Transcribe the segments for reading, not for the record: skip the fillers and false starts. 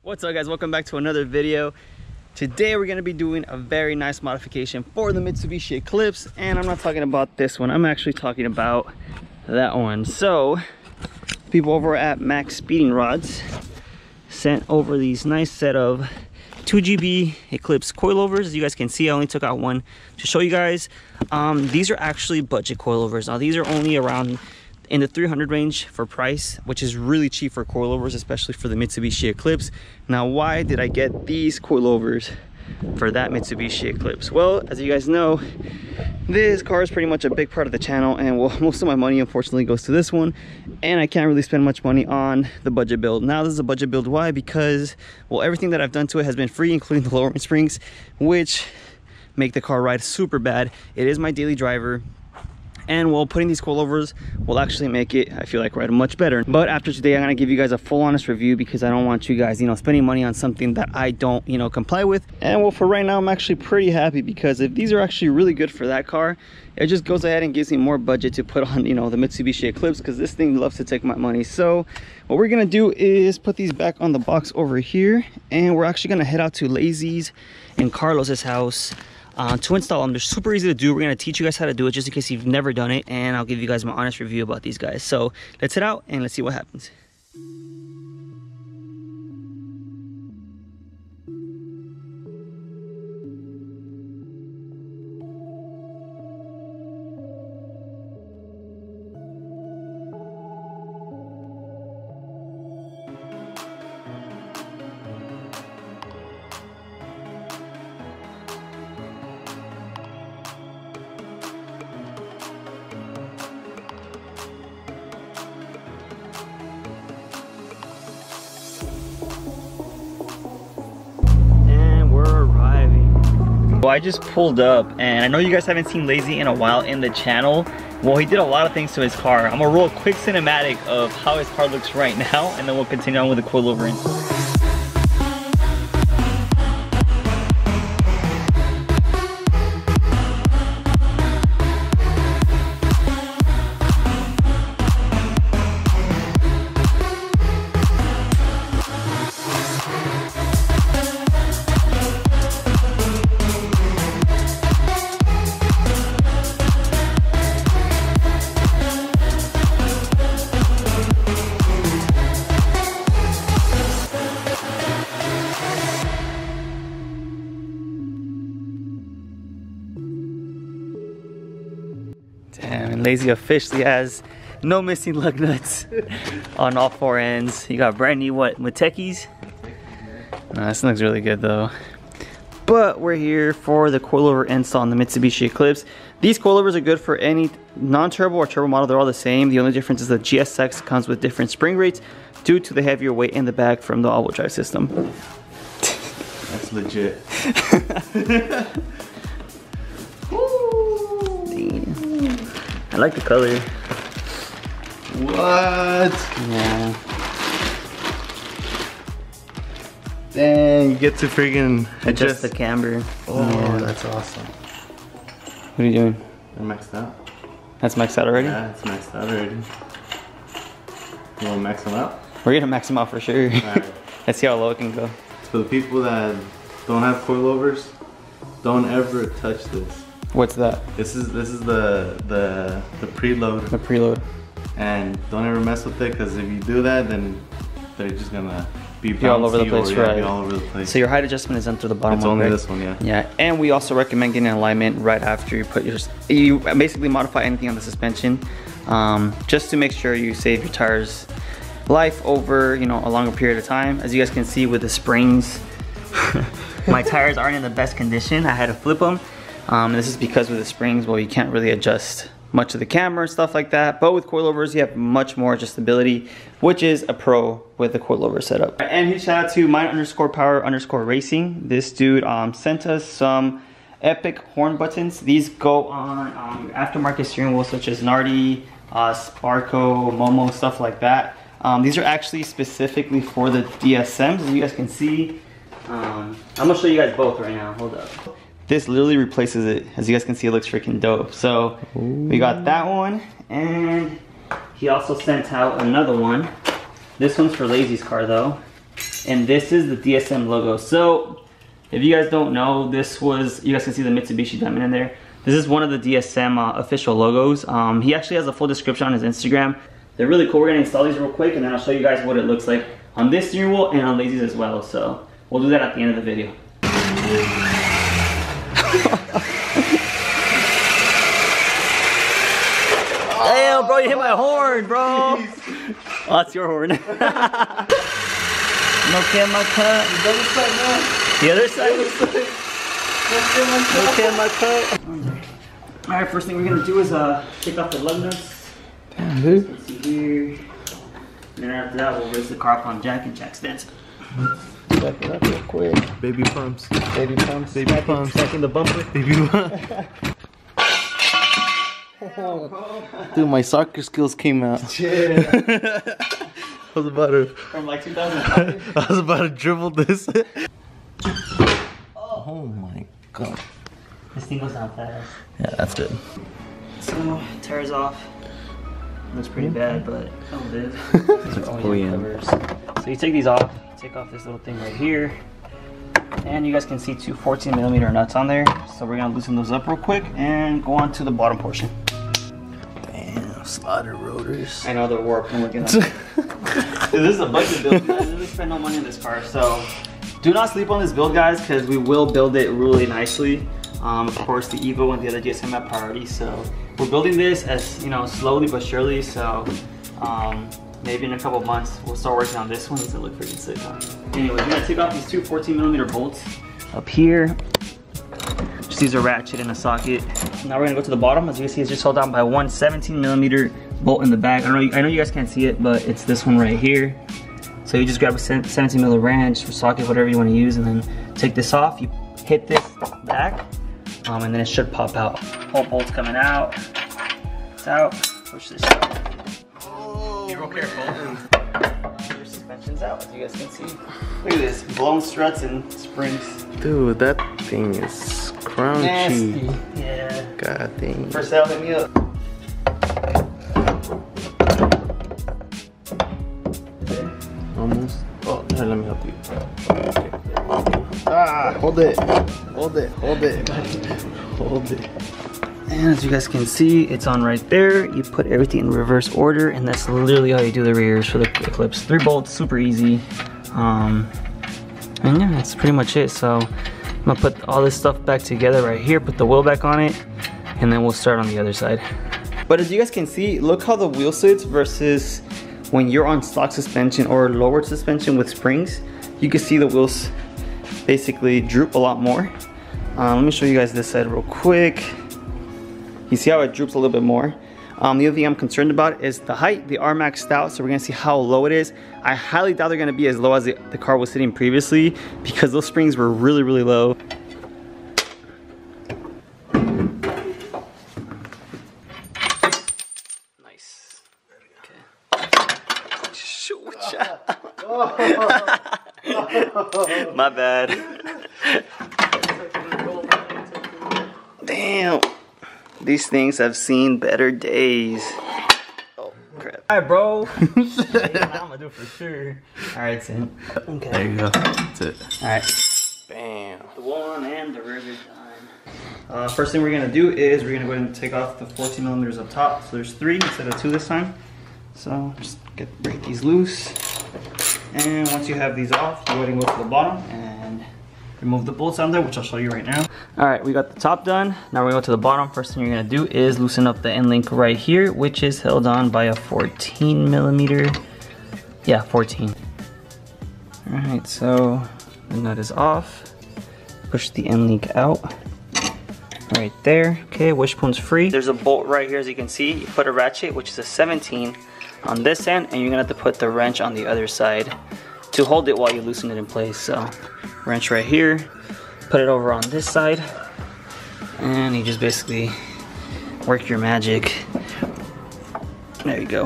What's up guys, welcome back to another video. Today we're going to be doing a very nice modification for the Mitsubishi Eclipse, and I'm not talking about this one, I'm actually talking about that one. So people over at Max Speeding Rods sent over these nice set of 2GB Eclipse coilovers. As you guys can see, I only took out one to show you guys. These are actually budget coilovers. Now these are only around in the 300 range for price, which is really cheap for coilovers, especially for the Mitsubishi Eclipse. Now, why did I get these coilovers for that Mitsubishi Eclipse? Well, as you guys know, this car is pretty much a big part of the channel, and well, most of my money unfortunately goes to this one, and I can't really spend much money on the budget build. Now this is a budget build. Why? Because, well, everything that I've done to it has been free, including the lowering springs, which make the car ride super bad. It is my daily driver, and well, putting these coilovers will actually make it, I feel like, ride much better. But after today, I'm gonna give you guys a full honest review, because I don't want you guys, spending money on something that I don't, comply with. And well, for right now, I'm actually pretty happy, because if these are actually really good for that car, it just goes ahead and gives me more budget to put on, the Mitsubishi Eclipse, because this thing loves to take my money. So what we're gonna do is put these back on the box over here, and we're actually gonna head out to Lazy's and Carlos's house to install them. They're super easy to do. We're going to teach you guys how to do it, just in case you've never done it, and I'll give you guys my honest review about these guys. So let's head out and let's see what happens. Well, I just pulled up, and I know you guys haven't seen Lazy in a while in the channel. Well, he did a lot of things to his car. I'm gonna roll a quick cinematic of how his car looks right now, and then we'll continue on with the coilover install. Damn, and Lazy officially has no missing lug nuts on all four ends. You got brand new, Mutekis? No, this looks really good though. But we're here for the coilover install on the Mitsubishi Eclipse. These coilovers are good for any non-turbo or turbo model. They're all the same. The only difference is the GSX comes with different spring rates due to the heavier weight in the back from the all-wheel drive system. That's legit. I like the color. What? Yeah. Dang, you get to freaking adjust the camber. Oh, yeah. That's awesome. What are you doing? They're maxed out. That's maxed out already? Yeah, it's maxed out already. You want to max them out? We're gonna max them out for sure. Right. Let's see how low it can go. For the people that don't have coilovers, don't ever touch this. What's that? This is the preload. The preload. And don't ever mess with it, because if you do that, then they're just gonna be all over the place, right? Be all over the place. So your height adjustment is done through the bottom. It's one, only right? this one, yeah. Yeah, and we also recommend getting an alignment right after you put your. You basically modify anything on the suspension, just to make sure you save your tires life over a longer period of time. As you guys can see with the springs, my tires aren't in the best condition. I had to flip them. This is because with the springs, well, you can't really adjust much of the camera and stuff like that. But with coilovers, you have much more adjustability, which is a pro with the coilover setup. And huge shout out to mine_power_racing. This dude sent us some epic horn buttons. These go on your aftermarket steering wheel, such as Nardi, Sparco, Momo, stuff like that. These are actually specifically for the DSMs, as you guys can see. I'm gonna show you guys both right now. Hold up. This literally replaces it. As you guys can see, it looks freaking dope. So we got that one, and he also sent out another one. This one's for Lazy's car though. And this is the DSM logo. So if you guys don't know, this was, you guys can see the Mitsubishi diamond in there. This is one of the DSM official logos. He actually has a full description on his Instagram. They're really cool. We're gonna install these real quick and then I'll show you guys what it looks like on this steering wheel and on Lazy's as well. So we'll do that at the end of the video. Damn, bro, you hit my horn, bro. Oh, that's your horn. No camera cut. The other side now. The other side. No camera cut. Alright, first thing we're gonna do is take off the lug nuts. Damn, dude. Let's see here. And then after that, we'll raise the car up on jack and jack stands. Back it up real quick. Baby pumps. Baby pumps. Baby pumps. Stacking the bumper. Baby pumps. Dude, my soccer skills came out. Yeah. I was about to. From like 2005. I was about to dribble this. Oh my god. This thing goes down fast. Yeah, that's good. So, tears off. Looks pretty bad, but oh, it is. These are always covers. So you take these off, take off this little thing right here. And you guys can see two 14mm nuts on there. So we're gonna loosen those up real quick and go on to the bottom portion. Damn, slaughter rotors. I know they're warped and looking at Dude, this is a budget build. I didn't spend no money on this car. So do not sleep on this build, guys, because we will build it really nicely. Of course, the Evo and the other GSM have priority. So we're building this as, you know, slowly but surely. So maybe in a couple months we'll start working on this one. It's gonna look pretty sick, huh? Anyway, we're gonna take off these two 14mm bolts up here. Just use a ratchet and a socket. Now we're gonna go to the bottom. As you can see, it's just held down by one 17mm bolt in the back. I know you guys can't see it, but it's this one right here. So you just grab a 17mm wrench or socket, whatever you want to use, and then take this off. You hit this back, and then it should pop out. Whole bolt's coming out. It's out. Push this out. Be real careful. Your suspension's out, as you guys can see. Look at this, blown struts and springs. Dude, that thing is crunchy. Nasty. Yeah. God dang. For sale, hit me up. Almost. Oh, here, let me help you. Okay. Ah, hold it. Hold it. Hold it. Hold it. And as you guys can see, it's on right there. You put everything in reverse order, and that's literally how you do the rears for the Eclipse. 3 bolts, super easy. And yeah, that's pretty much it. So I'm gonna put all this stuff back together right here, put the wheel back on it, and then we'll start on the other side. But as you guys can see, look how the wheel sits versus when you're on stock suspension or lowered suspension with springs. You can see the wheels basically droop a lot more. Let me show you guys this side real quick. You see how it droops a little bit more. The other thing I'm concerned about is the height. They are maxed out, so we're gonna see how low it is. I highly doubt they're gonna be as low as the car was sitting previously, because those springs were really, really low. Nice. Okay. Shoot. My bad. Damn. These things have seen better days. Oh, crap. Alright, bro. I'm gonna do it for sure. Alright, Sam. Okay. There you go. That's it. Alright. Bam. The one and the river time. First thing we're gonna do is we're gonna go ahead and take off the 14mm up top. So there's 3 instead of 2 this time. So just break these loose. And once you have these off, you go ahead and go to the bottom and remove the bolts on there, which I'll show you right now. All right, we got the top done. Now we're gonna go to the bottom. First thing you're gonna do is loosen up the end link right here, which is held on by a 14mm. Yeah, 14. All right, so the nut is off. Push the end link out. Right there. Okay, wishbone's free. There's a bolt right here, as you can see. You put a ratchet, which is a 17, on this end, and you're gonna have to put the wrench on the other side to hold it while you loosen it in place. So, wrench right here, put it over on this side, and you just basically work your magic. There you go.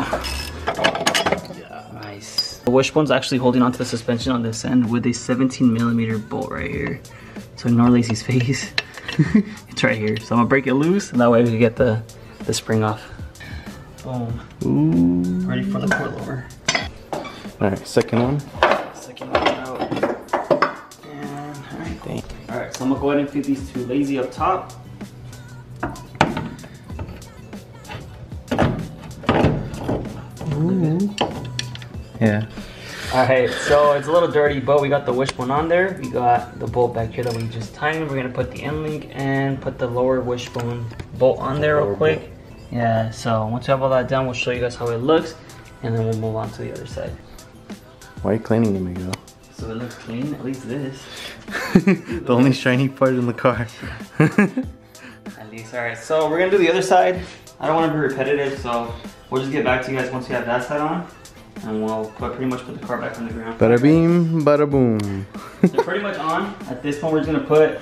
Nice. The wishbone's actually holding onto the suspension on this end with a 17mm bolt right here. So ignore Lacey's face. It's right here. So I'm gonna break it loose, and that way we can get the spring off. Boom. Ooh. Ready for the coilover. Alright, second one. Second one. So I'm gonna go ahead and feed these two lazy up top. Ooh. Yeah. Alright, so it's a little dirty, but we got the wishbone on there. We got the bolt back here that we just tightened. We're gonna put the end link and put the lower wishbone bolt on there real quick. Yeah, so once we have all that done, we'll show you guys how it looks, and then we'll move on to the other side. Why are you cleaning it, Miguel? So it looks clean, at least this. The only shiny part in the car. At least, alright, so we're gonna do the other side. I don't wanna be repetitive, so we'll just get back to you guys once we have that side on. And we'll pretty much put the car back on the ground. Bada beam, bada boom. They're pretty much on. At this point, we're just gonna put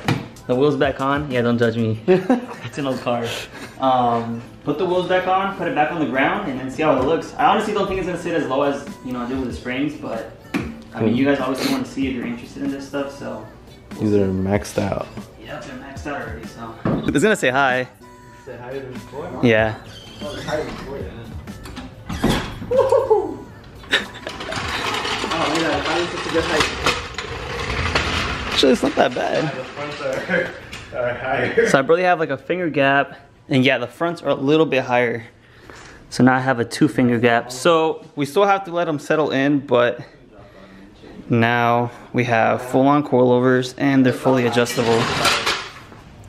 the wheels back on. Yeah, don't judge me. It's an old car. Put the wheels back on, put it back on the ground, and then see how it looks. I honestly don't think it's gonna sit as low as, you know, I did with the springs, but I mean, you guys obviously want to see if you're interested in this stuff, so. These are maxed out. Yeah, they're maxed out already, so. It's gonna say hi. Say hi to the boy? Yeah. Oh, they're higher than the boy, Woohoo! Oh, yeah, that is such a good height. Actually, it's not that bad. The fronts are higher. So I barely have like a finger gap, and yeah, the fronts are a little bit higher. So now I have a 2-finger gap. So we still have to let them settle in, but now we have full-on coilovers and they're fully adjustable.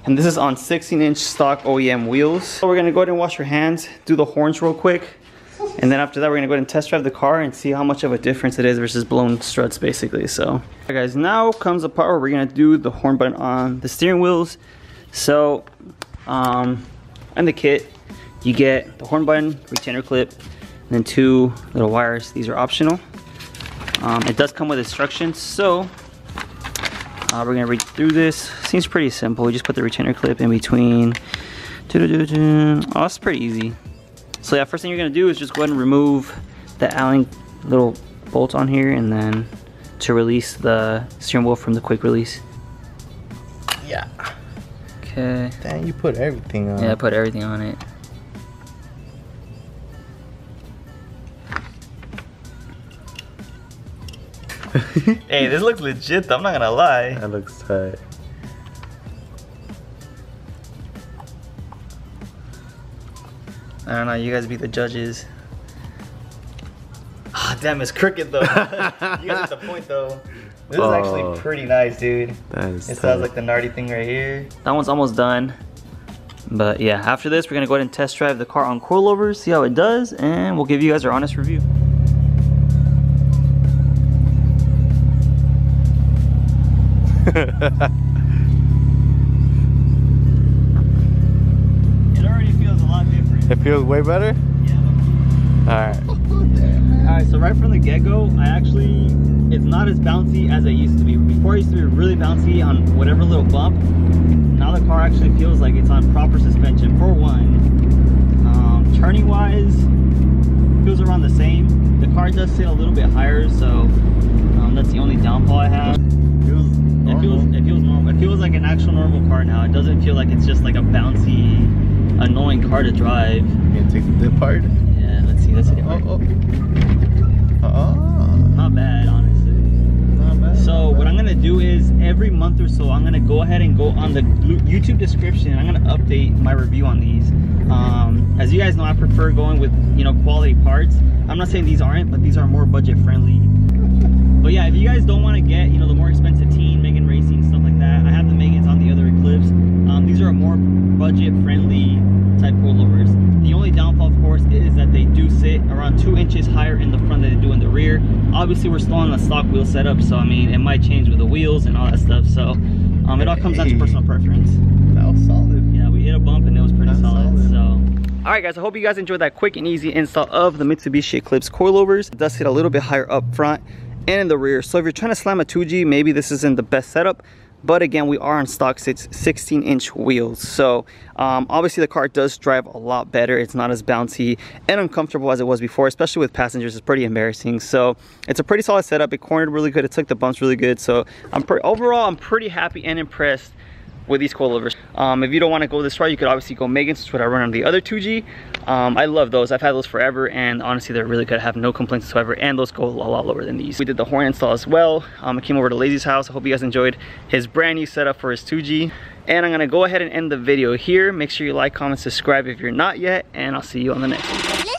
And this is on 16-inch stock OEM wheels. So we're gonna go ahead and wash your hands, do the horns real quick. And then after that, we're gonna go ahead and test drive the car and see how much of a difference it is versus blown struts, basically. So, all right, guys, now comes the part where we're gonna do the horn button on the steering wheels. So, in the kit, you get the horn button, retainer clip, and then 2 little wires. These are optional. It does come with instructions, so we're gonna read through this. Seems pretty simple. We just put the retainer clip in between. Oh, it's pretty easy. So yeah, first thing you're gonna do is just go ahead and remove the Allen little bolt on here, and then to release the steering wheel from the quick release. Yeah. Okay. Dang, you put everything on. Yeah, I put everything on it. Hey, this looks legit though, I'm not gonna lie. That looks tight. I don't know, you guys be the judges. Ah, damn, it's crooked though. You guys get the point though. This is actually pretty nice, dude. That is It sounds like the Nardi thing right here. That one's almost done. But yeah, after this, we're gonna go ahead and test drive the car on coilovers, see how it does, and we'll give you guys our honest review. It already feels a lot different. It feels way better? Yeah. Alright. Alright, so right from the get-go, it's not as bouncy as it used to be. Before it used to be really bouncy on whatever little bump. Now the car actually feels like it's on proper suspension, for one. Turning wise, feels around the same. The car does sit a little bit higher, so that's the only downfall I have. It feels normal. It feels like an actual normal car now. It doesn't feel like it's just like a bouncy, annoying car to drive. You gonna take the dip part? Yeah, let's see. Let's see. Not bad, honestly. Not bad. So what I'm gonna do is every month or so, I'm gonna go ahead and go on the YouTube description. I'm gonna update my review on these. As you guys know, I prefer going with, you know, quality parts. I'm not saying these aren't, but these are more budget friendly. But yeah, if you guys don't want to get, you know, the more expensive teen, Megan Racing, stuff like that, I have the Megans on the other Eclipse. These are more budget friendly type coilovers. The only downfall, of course, is that they do sit around 2 inches higher in the front than they do in the rear. Obviously, we're still on the stock wheel setup, so I mean, it might change with the wheels and all that stuff. So it all comes down to personal preference. That was solid. Yeah, we hit a bump and it was pretty solid. So. All right, guys, I hope you guys enjoyed that quick and easy install of the Mitsubishi Eclipse coilovers. It does sit a little bit higher up front and in the rear. So if you're trying to slam a 2G, maybe this isn't the best setup. But again, we are on stock 16-inch wheels. So obviously the car does drive a lot better. It's not as bouncy and uncomfortable as it was before, especially with passengers. It's pretty embarrassing. So it's a pretty solid setup. It cornered really good. It took the bumps really good. So overall, I'm pretty happy and impressed with these coilovers. If you don't want to go this route, you could obviously go Megan's, which is what I run on the other 2G. I love those. I've had those forever, and honestly they're really good. I have no complaints whatsoever, and those go a lot lower than these. We did the horn install as well. I came over to Lazy's house. I hope you guys enjoyed his brand new setup for his 2G. And I'm gonna go ahead and end the video here. Make sure you like, comment, subscribe if you're not yet, and I'll see you on the next one.